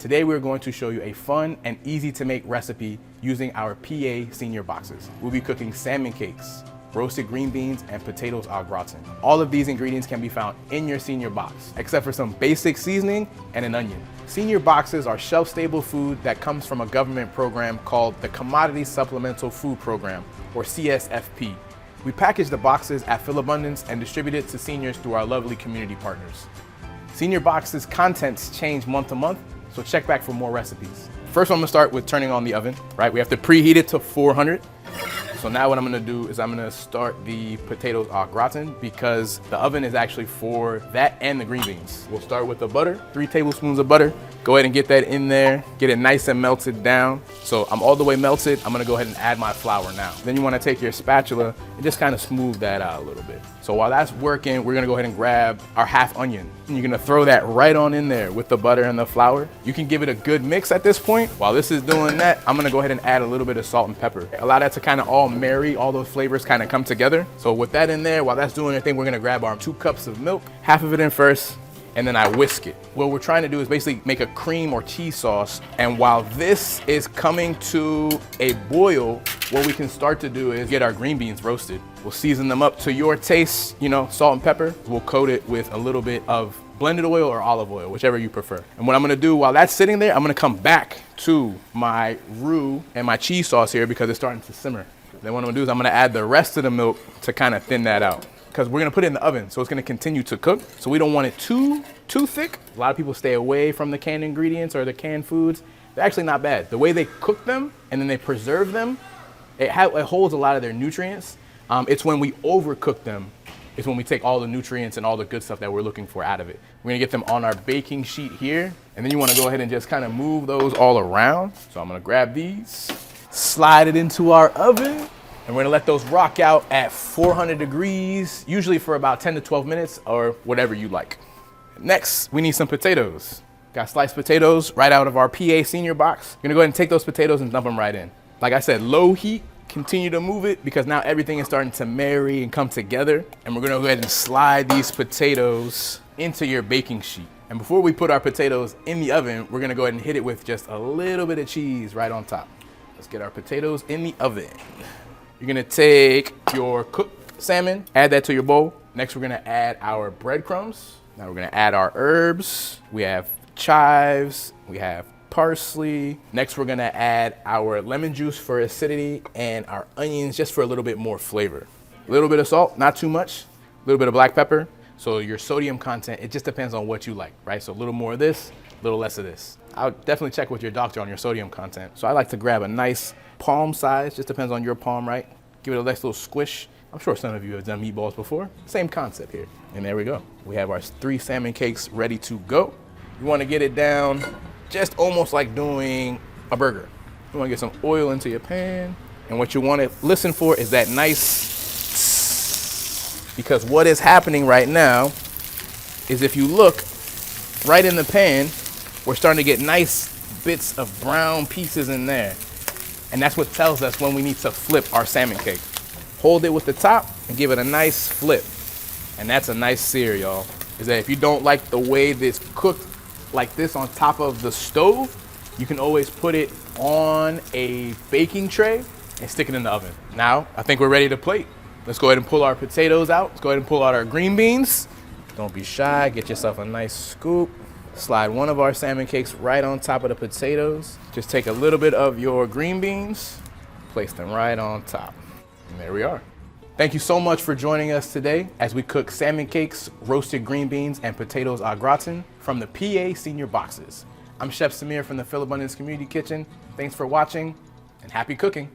Today we're going to show you a fun and easy to make recipe using our PA senior boxes. We'll be cooking salmon cakes, roasted green beans, and potatoes au gratin. All of these ingredients can be found in your senior box, except for some basic seasoning and an onion. Senior boxes are shelf-stable food that comes from a government program called the Commodity Supplemental Food Program, or CSFP. We package the boxes at Philabundance and distribute it to seniors through our lovely community partners. Senior boxes contents change month to month, so check back for more recipes. First, I'm gonna start with turning on the oven, right? We have to preheat it to 400. So now what I'm gonna do is I'm gonna start the potatoes au gratin because the oven is actually for that and the green beans. We'll start with the butter, 3 tablespoons of butter. Go ahead and get that in there, get it nice and melted down. So I'm all the way melted. I'm gonna go ahead and add my flour now. Then you wanna take your spatula and just kind of smooth that out a little bit. So while that's working, we're gonna go ahead and grab our half onion. And you're gonna throw that right on in there with the butter and the flour. You can give it a good mix at this point. While this is doing that, I'm gonna go ahead and add a little bit of salt and pepper. Allow that to kind of all marry, all those flavors kind of come together. So with that in there, while that's doing their thing, we're gonna grab our 2 cups of milk, half of it in first, and then I whisk it. What we're trying to do is basically make a cream or cheese sauce. And while this is coming to a boil, what we can start to do is get our green beans roasted. We'll season them up to your taste, you know, salt and pepper. We'll coat it with a little bit of blended oil or olive oil, whichever you prefer. And what I'm gonna do while that's sitting there, I'm gonna come back to my roux and my cheese sauce here because it's starting to simmer. Then what I'm gonna do is I'm gonna add the rest of the milk to kind of thin that out, because we're gonna put it in the oven, so it's gonna continue to cook. So we don't want it too thick. A lot of people stay away from the canned ingredients or the canned foods. They're actually not bad. The way they cook them and then they preserve them, it holds a lot of their nutrients. It's when we overcook them, it's when we take all the nutrients and all the good stuff that we're looking for out of it. We're gonna get them on our baking sheet here, and then you wanna go ahead and just kind of move those all around. So I'm gonna grab these, slide it into our oven, and we're gonna let those rock out at 400 degrees, usually for about 10 to 12 minutes or whatever you like. Next, we need some potatoes. Got sliced potatoes right out of our PA senior box. We're gonna go ahead and take those potatoes and dump them right in. Like I said, low heat, continue to move it because now everything is starting to marry and come together. And we're gonna go ahead and slide these potatoes into your baking sheet. And before we put our potatoes in the oven, we're gonna go ahead and hit it with just a little bit of cheese right on top. Let's get our potatoes in the oven. You're gonna take your cooked salmon, add that to your bowl. Next, we're gonna add our breadcrumbs. Now we're gonna add our herbs. We have chives, we have parsley. Next, we're gonna add our lemon juice for acidity and our onions just for a little bit more flavor. A little bit of salt, not too much. A little bit of black pepper. So your sodium content, it just depends on what you like, right? So a little more of this, a little less of this. I'll definitely check with your doctor on your sodium content. So I like to grab a nice palm size, just depends on your palm, right? Give it a nice little squish. I'm sure some of you have done meatballs before. Same concept here. And there we go. We have our 3 salmon cakes ready to go. You wanna get it down just almost like doing a burger. You wanna get some oil into your pan. And what you wanna listen for is that nice tss, because what is happening right now is if you look right in the pan, we're starting to get nice bits of brown pieces in there. And that's what tells us when we need to flip our salmon cake. Hold it with the top and give it a nice flip. And that's a nice sear, y'all. Is that if you don't like the way this cooked like this on top of the stove, you can always put it on a baking tray and stick it in the oven. Now, I think we're ready to plate. Let's go ahead and pull our potatoes out. Let's go ahead and pull out our green beans. Don't be shy, get yourself a nice scoop. Slide one of our salmon cakes right on top of the potatoes. Just take a little bit of your green beans, place them right on top. And there we are. Thank you so much for joining us today as we cook salmon cakes, roasted green beans, and potatoes au gratin from the PA senior boxes. I'm Chef Samir from the Philabundance Community Kitchen. Thanks for watching and happy cooking.